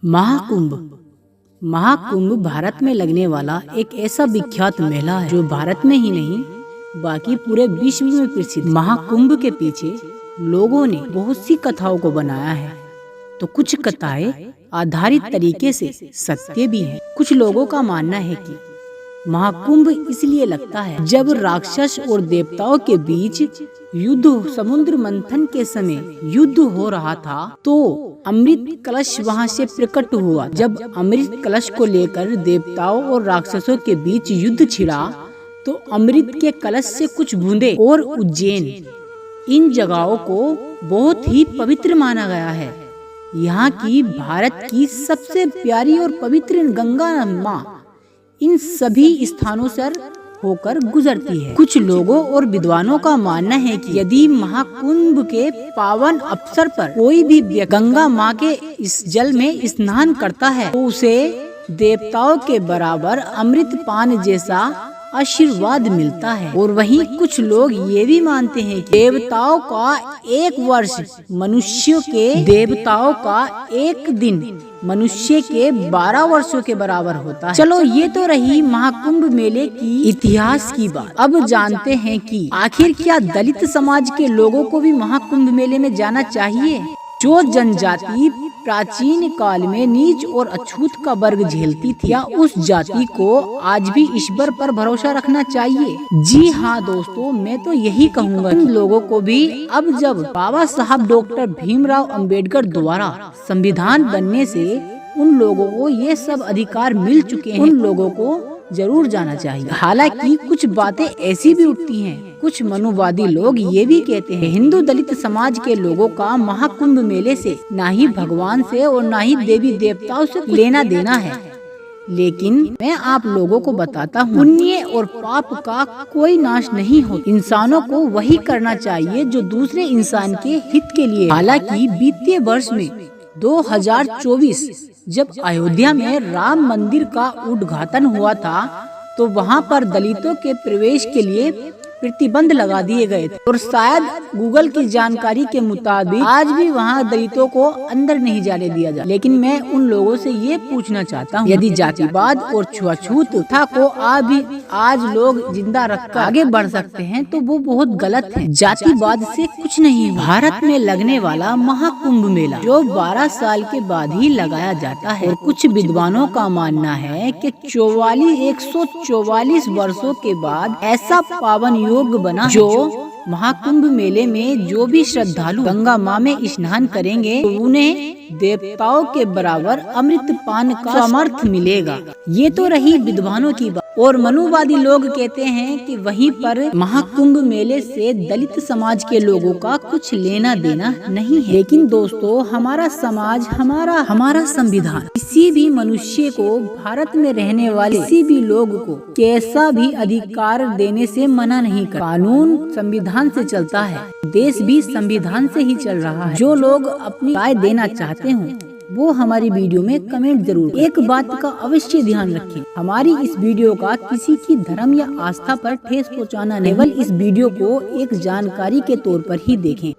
महाकुंभ महाकुंभ भारत में लगने वाला एक ऐसा विख्यात मेला है जो भारत में ही नहीं बाकी पूरे विश्व में प्रसिद्ध। महाकुंभ के पीछे लोगों ने बहुत सी कथाओं को बनाया है, तो कुछ कथाएं आधारित तरीके से सत्य भी हैं। कुछ लोगों का मानना है कि महाकुंभ इसलिए लगता है जब राक्षस और देवताओं के बीच युद्ध, समुद्र मंथन के समय युद्ध हो रहा था तो अमृत कलश वहां से प्रकट हुआ। जब अमृत कलश को लेकर देवताओं और राक्षसों के बीच युद्ध छिड़ा तो अमृत के कलश से कुछ बूंदे और उज्जैन, इन जगहों को बहुत ही पवित्र माना गया है। यहाँ की भारत की सबसे प्यारी और पवित्र गंगा माँ इन सभी स्थानों से होकर गुजरती है। कुछ लोगों और विद्वानों का मानना है कि यदि महाकुंभ के पावन अवसर पर कोई भी व्यक्ति गंगा माँ के इस जल में स्नान करता है तो उसे देवताओं के बराबर अमृत पान जैसा आशीर्वाद मिलता है। और वहीं कुछ लोग ये भी मानते हैं कि देवताओं का एक वर्ष मनुष्यों के देवताओं का एक दिन मनुष्य के 12 वर्षों के बराबर होता है। चलो ये तो रही महाकुंभ मेले की इतिहास की बात। अब जानते हैं कि आखिर क्या दलित समाज के लोगों को भी महाकुंभ मेले में जाना चाहिए। जो जनजाति प्राचीन काल में नीच और अछूत का वर्ग झेलती थी, या उस जाति को आज भी ईश्वर पर भरोसा रखना चाहिए। जी हाँ दोस्तों, मैं तो यही कहूँगा इन लोगों को भी अब जब बाबा साहब डॉक्टर भीमराव अंबेडकर द्वारा संविधान बनने से उन लोगों को ये सब अधिकार मिल चुके हैं, उन लोगों को जरूर जाना चाहिए। हालांकि कुछ बातें ऐसी भी उठती हैं, कुछ मनुवादी लोग ये भी कहते हैं हिंदू दलित समाज के लोगों का महाकुंभ मेले से ना ही भगवान से और ना ही देवी देवताओं से लेना देना है। लेकिन मैं आप लोगों को बताता हूँ, पुण्य और पाप का कोई नाश नहीं हो। इंसानों को वही करना चाहिए जो दूसरे इंसान के हित के लिए। हालांकि बीते वर्ष में 2024 जब अयोध्या में राम मंदिर का उद्घाटन हुआ था तो वहां पर दलितों के प्रवेश के लिए प्रतिबंध लगा दिए गए थे और शायद गूगल की जानकारी के मुताबिक आज भी वहां दलितों को अंदर नहीं जाने दिया जाता। लेकिन मैं उन लोगों से ये पूछना चाहता हूँ, यदि जातिवाद और छुआछूत था को आज लोग जिंदा रखकर आगे बढ़ सकते हैं तो वो बहुत गलत है। जातिवाद से कुछ नहीं। भारत में लगने वाला महाकुंभ मेला जो 12 साल के बाद ही लगाया जाता है और कुछ विद्वानों का मानना है कि 144 वर्षों के बाद ऐसा पावन योग बना जो महाकुंभ मेले में जो भी श्रद्धालु गंगा माँ में स्नान करेंगे तो उन्हें देवताओं के बराबर अमृत पान का सामर्थ्य मिलेगा। ये तो रही विद्वानों की बात। और मनुवादी लोग कहते हैं कि वहीं पर महाकुंभ मेले से दलित समाज के लोगों का कुछ लेना देना नहीं है। लेकिन दोस्तों, हमारा समाज, हमारा संविधान किसी भी मनुष्य को, भारत में रहने वाले किसी भी लोग को कैसा भी अधिकार देने से मना नहीं कर। कानून संविधान से चलता है, देश भी संविधान से ही चल रहा है। जो लोग अपनी राय देना चाहते हो वो हमारी वीडियो में कमेंट जरूर। एक बात का अवश्य ध्यान रखें, हमारी इस वीडियो का किसी की धर्म या आस्था पर ठेस पहुंचाना नहीं, केवल इस वीडियो को एक जानकारी के तौर पर ही देखें।